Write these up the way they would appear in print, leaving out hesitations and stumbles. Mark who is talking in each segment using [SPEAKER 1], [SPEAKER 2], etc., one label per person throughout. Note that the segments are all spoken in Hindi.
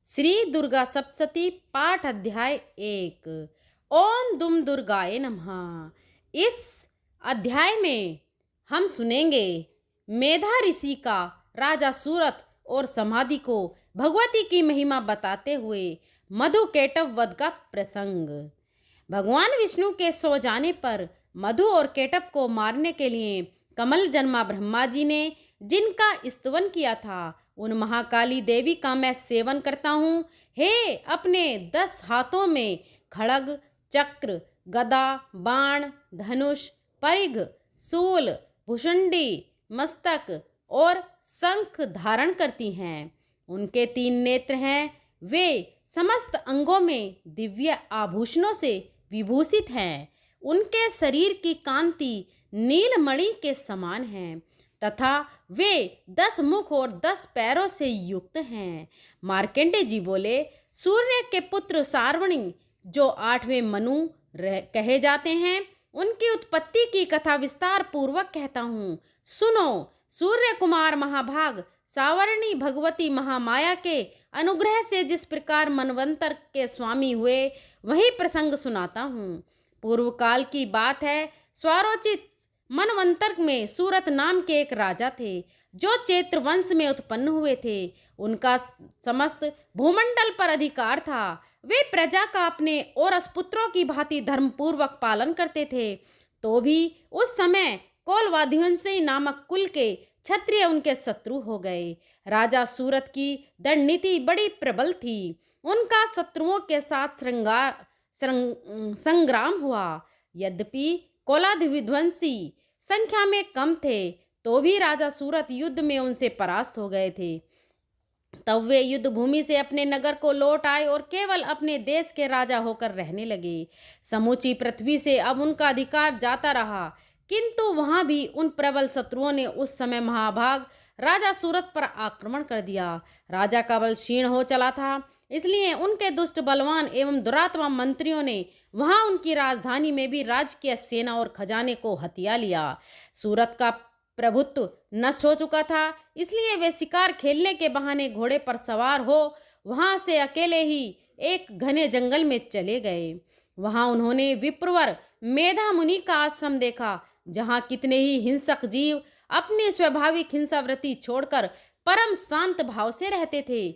[SPEAKER 1] श्री दुर्गा सप्तशती पाठ अध्याय 1। ओम दुम दुर्गाय नमः। इस अध्याय में हम सुनेंगे मेधा ऋषि का राजा सूरत और समाधि को भगवती की महिमा बताते हुए मधु केटव वध का प्रसंग। भगवान विष्णु के सो जाने पर मधु और केटव को मारने के लिए कमल जन्मा ब्रह्मा जी ने जिनका स्तवन किया था, उन महाकाली देवी का मैं सेवन करता हूँ। हे अपने 10 हाथों में खड़ग, चक्र, गदा, बाण, धनुष, परिघ, शूल, भुषुंडी, मस्तक और शंख धारण करती हैं। उनके 3 नेत्र हैं। वे समस्त अंगों में दिव्य आभूषणों से विभूषित हैं। उनके शरीर की कांति नीलमणि के समान है तथा वे 10 मुख और 10 पैरों से युक्त हैं। मार्कंडेय जी बोले, सूर्य के पुत्र सार्वणी जो 8वें मनु कहे जाते हैं, उनकी उत्पत्ति की कथा विस्तार पूर्वक कहता हूँ, सुनो। सूर्य कुमार महाभाग सावर्णी भगवती महामाया के अनुग्रह से जिस प्रकार मनवंतर के स्वामी हुए, वही प्रसंग सुनाता हूँ। पूर्व काल की बात है। स्वारोचित मनवंतर में सूरत नाम के एक राजा थे जो चैत्र वंश में उत्पन्न हुए थे। उनका समस्त भूमंडल पर अधिकार था। वे प्रजा का अपने और असपुत्रों की भांति धर्मपूर्वक पालन करते थे। तो भी उस समय कोलवाधिवंशी नामक कुल के क्षत्रिय उनके शत्रु हो गए। राजा सूरत की दंडनीति बड़ी प्रबल थी। उनका शत्रुओं के साथ संग्राम हुआ। यद्यपि कोलाधिविध्वंसी संख्या में कम थे, तो भी राजा सूरत युद्ध में उनसे परास्त हो गए थे। तब वे युद्ध भूमि से अपने नगर को लौट आए और केवल अपने देश के राजा होकर रहने लगे। समूची पृथ्वी से अब उनका अधिकार जाता रहा, किंतु वहां भी उन प्रबल शत्रुओं ने उस समय महाभाग राजा सूरत पर आक्रमण कर दिया। राजा का बल क्षीण हो चला था, इसलिए उनके दुष्ट बलवान एवं दुरात्मा मंत्रियों ने वहां उनकी राजधानी में भी राजकीय सेना और खजाने को हथिया लिया। सूरत का प्रभुत्व नष्ट हो चुका था, इसलिए वे शिकार खेलने के बहाने घोड़े पर सवार हो वहां से अकेले ही एक घने जंगल में चले गए। वहां उन्होंने विप्रवर मेधा मुनि का आश्रम देखा, जहां कितने ही हिंसक जीव अपनी स्वाभाविक हिंसावृत्ति छोड़कर परम शांत भाव से रहते थे।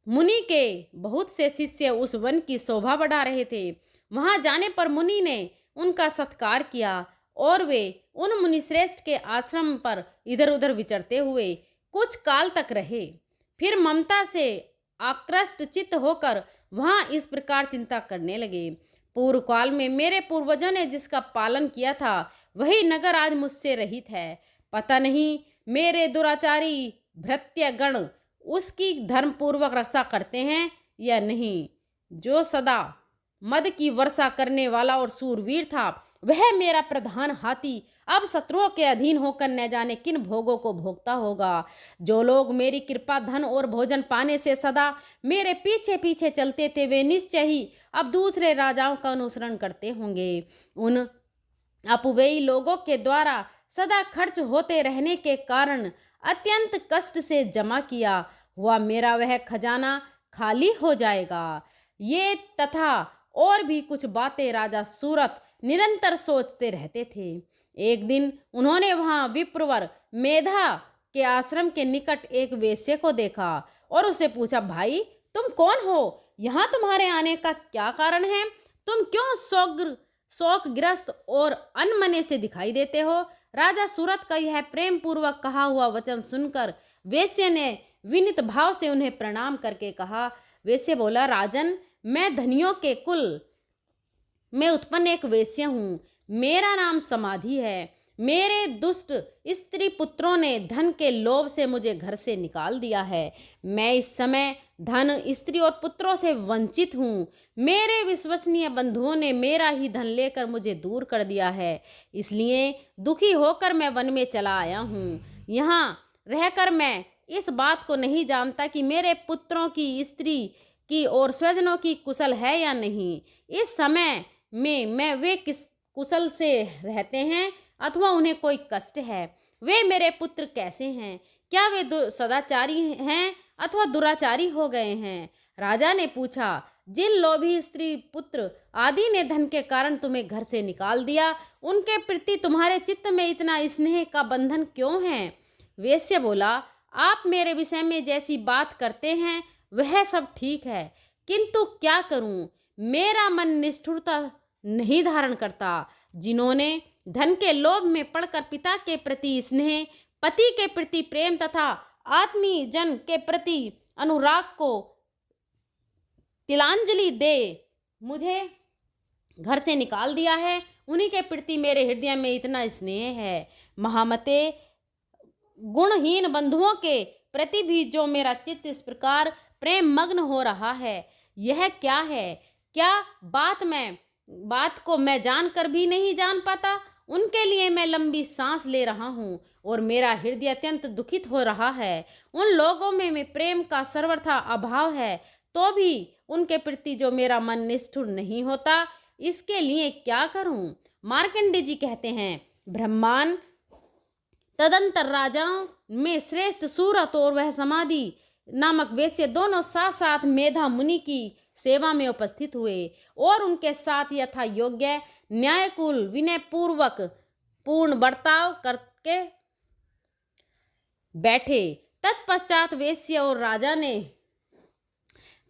[SPEAKER 1] मुनि के बहुत से शिष्य उस वन की शोभा बढ़ा रहे थे। वहां जाने पर मुनि ने उनका सत्कार किया और वे उन मुनिश्रेष्ठ के आश्रम पर इधर उधर विचरते हुए कुछ काल तक रहे। फिर ममता से आकृष्ट चित्त होकर वहां इस प्रकार चिंता करने लगे, पूर्व काल में मेरे पूर्वजों ने जिसका पालन किया था, वही नगर आज मुझसे रहित है। पता नहीं मेरे दुराचारी भृत्यगण उसकी धर्मपूर्वक रक्षा करते हैं या नहीं। जो सदा मद की वर्षा करने वाला और सूरवीर था, वह मेरा प्रधान हाथी अब शत्रुओं के अधीन होकर न जाने किन भोगों को भोगता होगा। जो लोग मेरी कृपा, धन और भोजन पाने से सदा मेरे पीछे पीछे चलते थे, वे निश्चय ही अब दूसरे राजाओं का अनुसरण करते होंगे। उन अपव्ययी लोगों के द्वारा सदा खर्च होते रहने के कारण अत्यंत कष्ट से जमा किया हुआ मेरा वह खजाना खाली हो जाएगा। ये तथा और भी कुछ बातें राजा सूरत निरंतर सोचते रहते थे। एक दिन उन्होंने वहां विप्रवर मेधा के आश्रम के निकट एक वेश्या को देखा और उसे पूछा, भाई तुम कौन हो? यहाँ तुम्हारे आने का क्या कारण है? तुम क्यों शोकग्रस्त और अनमने से दिखाई देते हो? राजा सूरत का यह प्रेम पूर्वक कहा हुआ वचन सुनकर वेश्या ने विनीत भाव से उन्हें प्रणाम करके कहा। वेश्या बोला, राजन, मैं धनियों के कुल में उत्पन्न एक वेश्या हूँ। मेरा नाम समाधि है। मेरे दुष्ट स्त्री पुत्रों ने धन के लोभ से मुझे घर से निकाल दिया है। मैं इस समय धन, स्त्री और पुत्रों से वंचित हूँ। मेरे विश्वसनीय बंधुओं ने मेरा ही धन लेकर मुझे दूर कर दिया है, इसलिए दुखी होकर मैं वन में चला आया हूँ। यहाँ रहकर मैं इस बात को नहीं जानता कि मेरे पुत्रों की, स्त्री की और स्वजनों की कुशल है या नहीं। इस समय में वे किस कुशल से रहते हैं अथवा उन्हें कोई कष्ट है। वे मेरे पुत्र कैसे हैं? क्या वे सदाचारी हैं अथवा दुराचारी हो गए हैं। राजा ने पूछा, जिन लोभी स्त्री पुत्र आदि ने धन के कारण तुम्हें घर से निकाल दिया, उनके प्रति तुम्हारे चित्त में इतना स्नेह का बंधन क्यों है? वेश्य बोला, आप मेरे विषय में जैसी बात करते हैं वह सब ठीक है, किंतु क्या करूं, मेरा मन निष्ठुरता नहीं धारण करता। जिन्होंने धन के लोभ में पड़कर पिता के प्रति स्नेह, पति के प्रति प्रेम तथा आत्मीय जन के प्रति अनुराग को तिलांजलि दे मुझे घर से निकाल दिया है, उन्हीं के प्रति मेरे हृदय में इतना स्नेह है। महामते, गुणहीन बंधुओं के प्रति भी जो मेरा चित्त इस प्रकार प्रेम मग्न हो रहा है, यह क्या है? क्या बात को मैं जानकर भी नहीं जान पाता? उनके लिए मैं लंबी सांस ले रहा हूँ और मेरा हृदय अत्यंत दुखित हो रहा है। उन लोगों में प्रेम का सर्वथा अभाव है, तो भी उनके प्रति जो मेरा मन निष्ठुर नहीं होता, इसके लिए क्या करूं? मार्कंडेय जी कहते हैं, ब्रह्मांड तदंतर राजाओं में श्रेष्ठ सूरत और वह समाधि नामक वेश्य दोनों साथ साथ मेधा मुनि की सेवा में उपस्थित हुए और उनके साथ यथा योग्य न्यायकुल विनय पूर्वक पूर्ण बर्ताव करके बैठे। तत्पश्चात वेश्य और राजा ने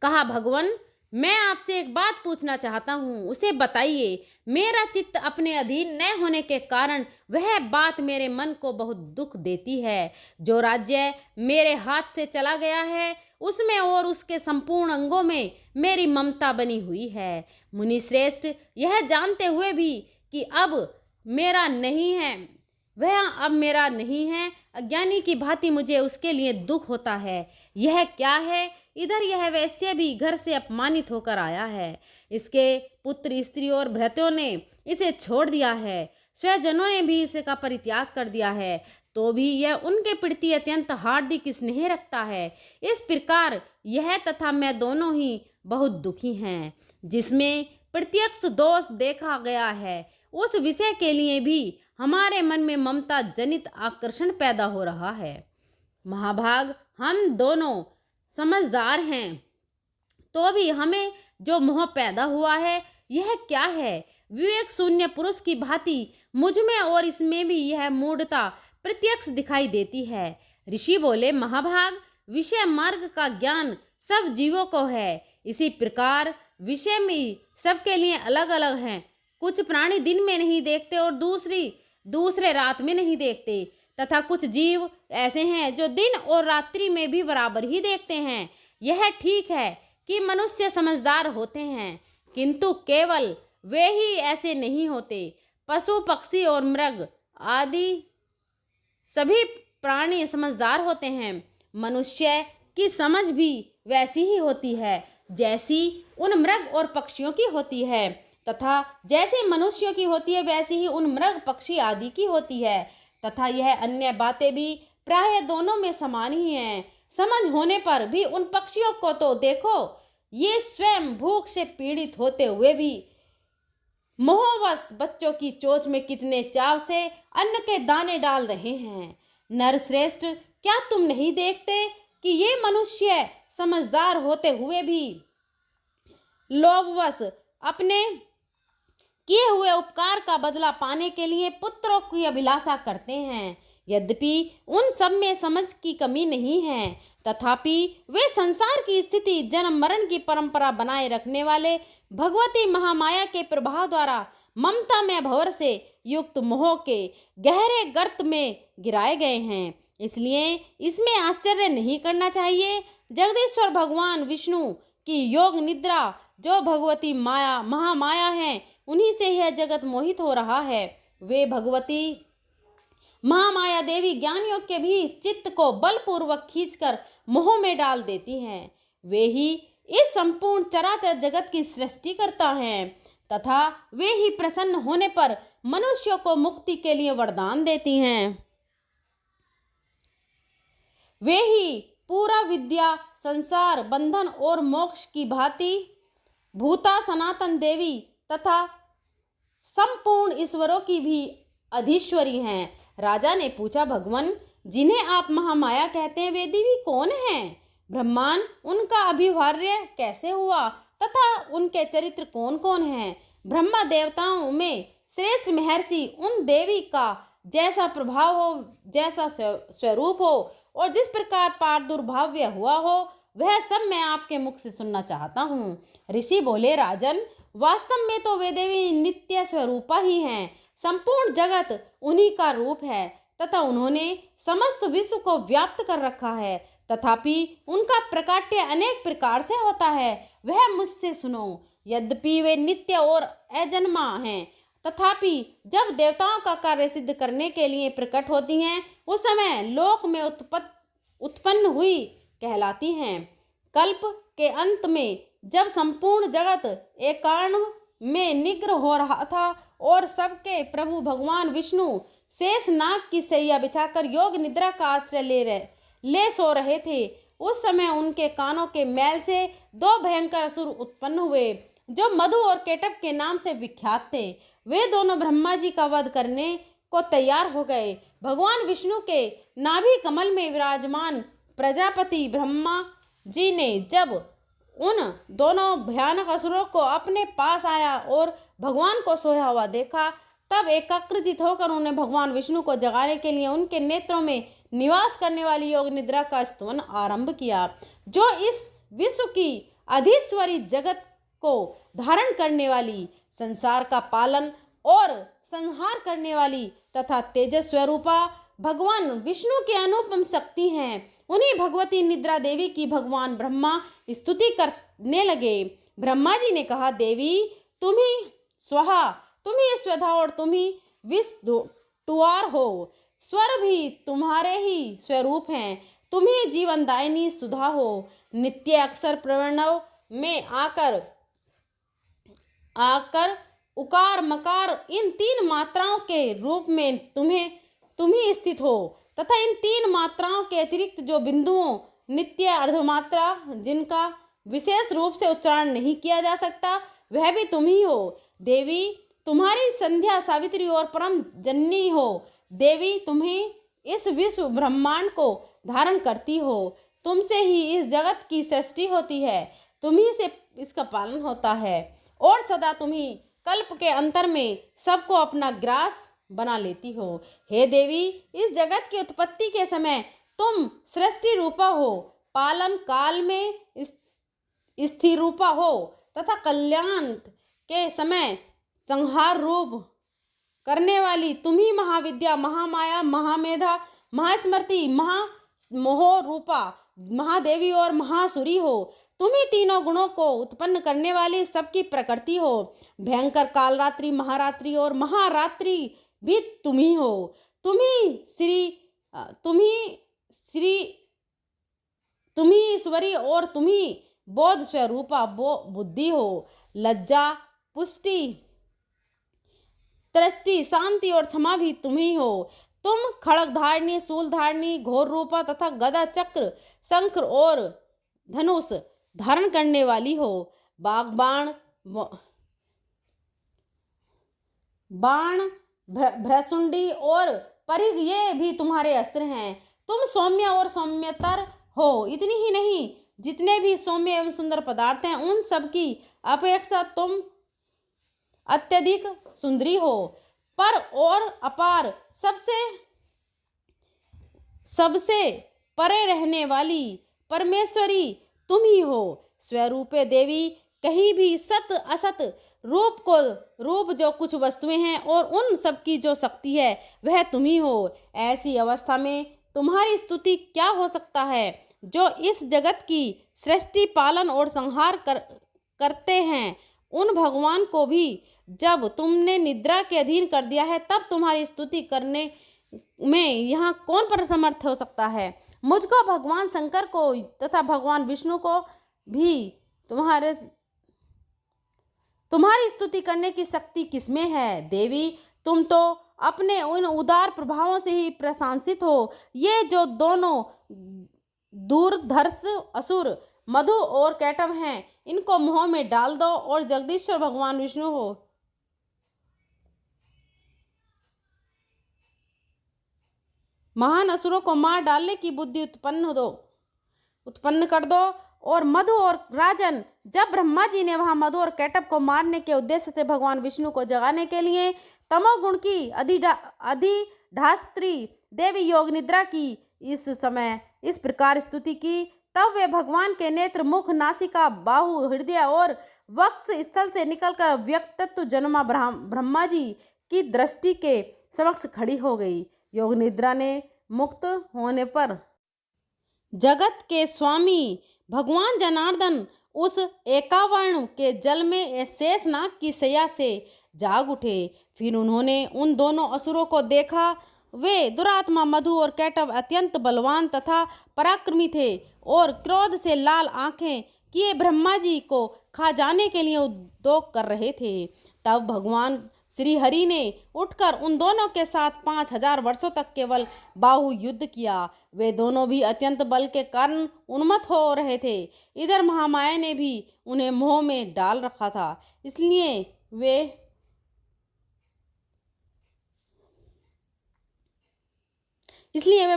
[SPEAKER 1] कहा, भगवान, मैं आपसे एक बात पूछना चाहता हूँ, उसे बताइए। मेरा चित्त अपने अधीन न होने के कारण वह बात मेरे मन को बहुत दुख देती है। जो राज्य मेरे हाथ से चला गया है, उसमें और उसके संपूर्ण अंगों में मेरी ममता बनी हुई है। मुनि श्रेष्ठ, यह जानते हुए भी कि अब मेरा नहीं है, अज्ञानी की भांति मुझे उसके लिए दुख होता है। यह क्या है? इधर यह वैश्य भी घर से अपमानित होकर आया है, इसके पुत्र स्त्री और भ्रातृयों ने इसे छोड़ दिया है, स्वजनों ने भी इसका परित्याग कर दिया है, तो भी यह उनके प्रति अत्यंत हार्दिक स्नेह रखता है। इस प्रकार यह तथा मैं दोनों ही बहुत दुखी हैं। जिसमें प्रत्यक्ष दोष देखा गया है, उस विषय के लिए भी हमारे मन में ममता जनित आकर्षण पैदा हो रहा है। महाभाग, हम दोनों समझदार हैं, तो भी हमें जो मोह पैदा हुआ है, यह क्या है? विवेक शून्य पुरुष की भांति मुझ में और इसमें भी यह मूढ़ता प्रत्यक्ष दिखाई देती है। ऋषि बोले, महाभाग, विषय मार्ग का ज्ञान सब जीवों को है, इसी प्रकार विषय में सबके लिए अलग अलग हैं। कुछ प्राणी दिन में नहीं देखते और दूसरे रात में नहीं देखते, तथा कुछ जीव ऐसे हैं जो दिन और रात्रि में भी बराबर ही देखते हैं। यह ठीक है कि मनुष्य समझदार होते हैं, किंतु केवल वे ही ऐसे नहीं होते। पशु पक्षी और मृग आदि सभी प्राणी समझदार होते हैं। मनुष्य की समझ भी वैसी ही होती है जैसी उन मृग और पक्षियों की होती है, तथा जैसे मनुष्यों की होती है वैसी ही उन मृग पक्षी आदि की होती है, तथा यह अन्य बातें भी प्राय दोनों में समान ही हैं। समझ होने पर भी उन पक्षियों को तो देखो, ये स्वयं भूख से पीड़ित होते हुए भी मोहवश बच्चों की चोंच में कितने चाव से अन्न के दाने डाल रहे हैं। नरश्रेष्ठ, क्या तुम नहीं देखते कि ये मनुष्य समझदार होते हुए भी लोभवश अपने किए हुए उपकार का बदला पाने के लिए पुत्रों की अभिलाषा करते हैं? यद्यपि उन सब में समझ की कमी नहीं है, तथापि वे संसार की स्थिति, जन्म मरण की परंपरा बनाए रखने वाले भगवती महामाया के प्रभाव द्वारा ममता में भंवर से युक्त मोह के गहरे गर्त में गिराए गए हैं। इसलिए इसमें आश्चर्य नहीं करना चाहिए। जगदीश्वर भगवान विष्णु की योग निद्रा जो भगवती माया महामाया है, उन्हीं से यह जगत मोहित हो रहा है। वे भगवती महामाया देवी ज्ञानियों के भी चित्त को बलपूर्वक खींचकर मोह में डाल देती हैं। वे ही इस संपूर्ण चराचर जगत की सृष्टि करता हैं, तथा वे ही प्रसन्न होने पर मनुष्यों को मुक्ति के लिए वरदान देती हैं। वे ही पूरा विद्या, संसार, बंधन और मोक्ष की भांति भूता सनातन देवी तथा संपूर्ण ईश्वरों की भी अधीश्वरी हैं। राजा ने पूछा, भगवान, जिन्हें आप महामाया कहते हैं, वे देवी कौन हैं? ब्रह्मांड उनका अभिवार्य कैसे हुआ तथा उनके चरित्र कौन कौन हैं। ब्रह्मा देवताओं में श्रेष्ठ महर्षि उन देवी का जैसा प्रभाव हो, जैसा स्वरूप हो और जिस प्रकार प्रादुर्भाव्य हुआ हो, वह सब मैं आपके मुख से सुनना चाहता हूँ। ऋषि बोले, राजन, वास्तव में तो वे देवी नित्य स्वरूपा ही हैं। संपूर्ण जगत उन्हीं का रूप है तथा उन्होंने समस्त विश्व को व्याप्त कर रखा है। तथापि उनका प्रकाट्य अनेक प्रकार से होता है, वह मुझसे सुनो। यद्यपि वे नित्य और अजन्मा हैं, तथापि जब देवताओं का कार्य सिद्ध करने के लिए प्रकट होती हैं, उस समय लोक में उत्पन्न हुई कहलाती हैं। कल्प के अंत में जब संपूर्ण जगत एकार्ण में निग्रह हो रहा था और सबके प्रभु भगवान विष्णु शेष नाग की सैया बिछाकर योग निद्रा का आश्रय ले सो रहे थे, उस समय उनके कानों के मैल से दो भयंकर असुर उत्पन्न हुए, जो मधु और केटव के नाम से विख्यात थे। वे दोनों ब्रह्मा जी का वध करने को तैयार हो गए। भगवान विष्णु के नाभि कमल में विराजमान प्रजापति ब्रह्मा जी ने जब उन दोनों भयानक असुरों को अपने पास आया और भगवान को सोया हुआ देखा, तब एकाग्रचित होकर उन्होंने भगवान विष्णु को जगाने के लिए उनके नेत्रों में निवास करने वाली योग निद्रा का स्तवन आरंभ किया, जो इस विश्व की अधीश्वरी जगत को धारण करने वाली, संसार का पालन और संहार करने वाली तथा तेजस स्वरूपा भगवान विष्णु की अनुपम शक्ति हैं। उन्हीं भगवती निद्रा देवी की भगवान ब्रह्मा स्तुति करने लगे। ब्रह्मा जी ने कहा, देवी तुम ही स्वाहा, तुम ही स्वधा और तुम ही विषटुआर हो। स्वर भी तुम्हारे ही स्वरूप हैं, तुम ही जीवनदायिनी सुधा हो। नित्य अक्षर प्रणव में आकर उकार मकार इन तीन मात्राओं के रूप में तुम ही स्थित हो तथा इन तीन मात्राओं के अतिरिक्त जो बिंदुओं नित्य अर्धमात्रा जिनका विशेष रूप से उच्चारण नहीं किया जा सकता, वह भी तुम ही हो। देवी तुम्हारी संध्या सावित्री और परम जननी हो। देवी तुम्हें इस विश्व ब्रह्मांड को धारण करती हो। तुमसे ही इस जगत की सृष्टि होती है, तुम्ही से इसका पालन होता है और सदा तुम्ही कल्प के अंतर में सबको अपना ग्रास बना लेती हो। हे देवी, इस जगत की उत्पत्ति के समय तुम सृष्टि रूपा हो, पालन काल में स्थिर रूपा हो तथा कल्याण के समय संहार रूप करने वाली तुम्ही महाविद्या, महामाया, महामेधा, महास्मृति, महामोह रूपा महादेवी और महासुरी हो। तुम ही तीनों गुणों को उत्पन्न करने वाली सबकी प्रकृति हो। भयंकर कालरात्रि, महारात्रि और महारात्रि भी तुम ही हो। तुम ही ईश्वरी और तुम ही बोध स्वरूपा बुद्धि हो। लज्जा, पुष्टि, दृष्टि, शांति और क्षमा भी तुम ही हो। तुम खड़ग धारणी, शूल धारणी, घोर रूपा तथा गदा, चक्र, शंख और धनुष धारण करने वाली हो। बाण, भ्रसुंडी और परिघ ये भी तुम्हारे अस्त्र हैं। तुम सौम्य और सौम्यतर हो। इतनी ही नहीं, जितने भी सौम्य एवं सुंदर पदार्थ हैं उन सब की अपेक्षा तुम अत्यधिक सुंदरी हो। पर और अपार, सबसे परे रहने वाली परमेश्वरी तुम ही हो। स्वरूपे देवी, कहीं भी सत असत रूप जो कुछ वस्तुएं हैं और उन सब की जो शक्ति है वह तुम ही हो। ऐसी अवस्था में तुम्हारी स्तुति क्या हो सकता है, जो इस जगत की सृष्टि, पालन और संहार करते हैं। उन भगवान को भी जब तुमने निद्रा के अधीन कर दिया है, तब तुम्हारी स्तुति करने में यहाँ कौन पर समर्थ हो सकता है। मुझको, भगवान शंकर को तथा भगवान विष्णु को भी तुम्हारी स्तुति करने की शक्ति किसमें है। देवी, तुम तो अपने उन उदार प्रभावों से ही प्रशंसित हो। ये जो दोनों दूरधर्ष असुर मधु और कैटव हैं, इनको मोह में डाल दो और जगदीश्वर भगवान विष्णु हो। महान असुरों को मार डालने की बुद्धि उत्पन्न दो। उत्पन्न कर दो। और मधु और राजन, जब ब्रह्मा जी ने वहां मधु और कैटभ को मारने के उद्देश्य से भगवान विष्णु को जगाने के लिए तमोगुण की अधिष्ठात्री देवी योग निद्रा की इस समय इस प्रकार स्तुति की, तब वे भगवान के नेत्र, मुख, नासिका, बाहु, हृदय और वक्ष स्थल से निकलकर व्यक्तित्व जन्मा ब्रह्मा जी की दृष्टि के समक्ष खड़ी हो गई। योग निद्रा ने मुक्त होने पर जगत के स्वामी भगवान जनार्दन उस एकावर्ण के जल में शेषनाग की शैया से जाग उठे। फिर उन्होंने उन दोनों असुरों को देखा। वे दुरात्मा मधु और कैटभ अत्यंत बलवान तथा पराक्रमी थे और क्रोध से लाल आंखें किए ब्रह्मा जी को खा जाने के लिए उद्योग कर रहे थे। तब भगवान श्री हरि ने उठकर उन दोनों के साथ 5000 वर्षों तक केवल बाहु युद्ध किया। वे दोनों भी अत्यंत बल के कारण उन्मत्त हो रहे थे। इधर महामाया ने भी उन्हें मोह में डाल रखा था, इसलिए वे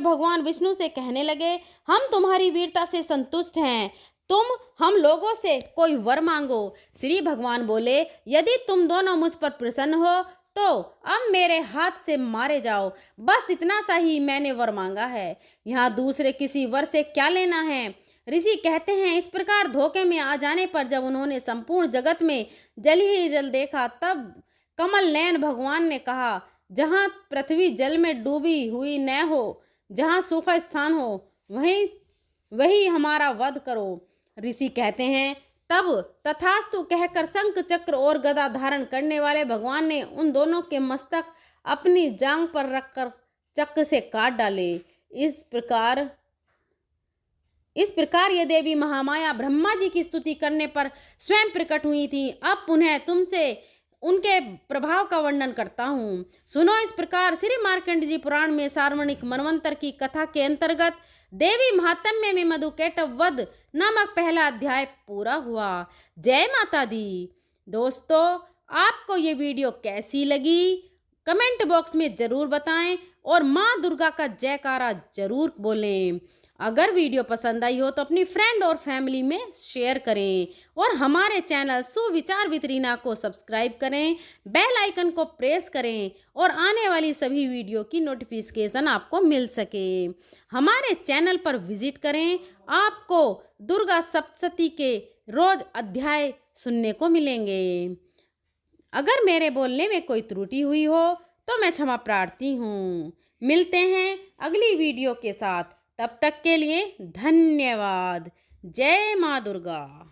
[SPEAKER 1] भगवान विष्णु से कहने लगे, हम तुम्हारी वीरता से संतुष्ट हैं, तुम हम लोगों से कोई वर मांगो। श्री भगवान बोले, यदि तुम दोनों मुझ पर प्रसन्न हो तो अब मेरे हाथ से मारे जाओ, बस इतना सा ही मैंने वर मांगा है, यहाँ दूसरे किसी वर से क्या लेना है। ऋषि कहते हैं, इस प्रकार धोखे में आ जाने पर जब उन्होंने संपूर्ण जगत में जल ही जल देखा, तब कमल नयन भगवान ने कहा, जहाँ पृथ्वी जल में डूबी हुई न हो, जहाँ सूखा स्थान हो, वही हमारा वध करो। ऋषि कहते हैं, तब तथास्तु कहकर शंख चक्र और गदा धारण करने वाले भगवान ने उन दोनों के मस्तक अपनी जांग पर रखकर चक्र से काट डाले। इस प्रकार ये देवी महामाया ब्रह्मा जी की स्तुति करने पर स्वयं प्रकट हुई थी। अब पुनः तुमसे उनके प्रभाव का वर्णन करता हूँ, सुनो। इस प्रकार श्री मार्कंड जी पुराण में सार्वणिक मनवंतर की कथा के अंतर्गत देवी महात्म्य में मधु कैटभ वध नामक पहला अध्याय पूरा हुआ। जय माता दी। दोस्तों, आपको ये वीडियो कैसी लगी कमेंट बॉक्स में जरूर बताएं और माँ दुर्गा का जयकारा जरूर बोलें। अगर वीडियो पसंद आई हो तो अपनी फ्रेंड और फैमिली में शेयर करें और हमारे चैनल सुविचार विद रीना को सब्सक्राइब करें, बेल आइकन को प्रेस करें और आने वाली सभी वीडियो की नोटिफिकेशन आपको मिल सके। हमारे चैनल पर विजिट करें, आपको दुर्गा सप्तशती के रोज अध्याय सुनने को मिलेंगे। अगर मेरे बोलने में कोई त्रुटि हुई हो तो मैं क्षमा प्रार्थी हूँ। मिलते हैं अगली वीडियो के साथ, तब तक के लिए धन्यवाद। जय माँ दुर्गा।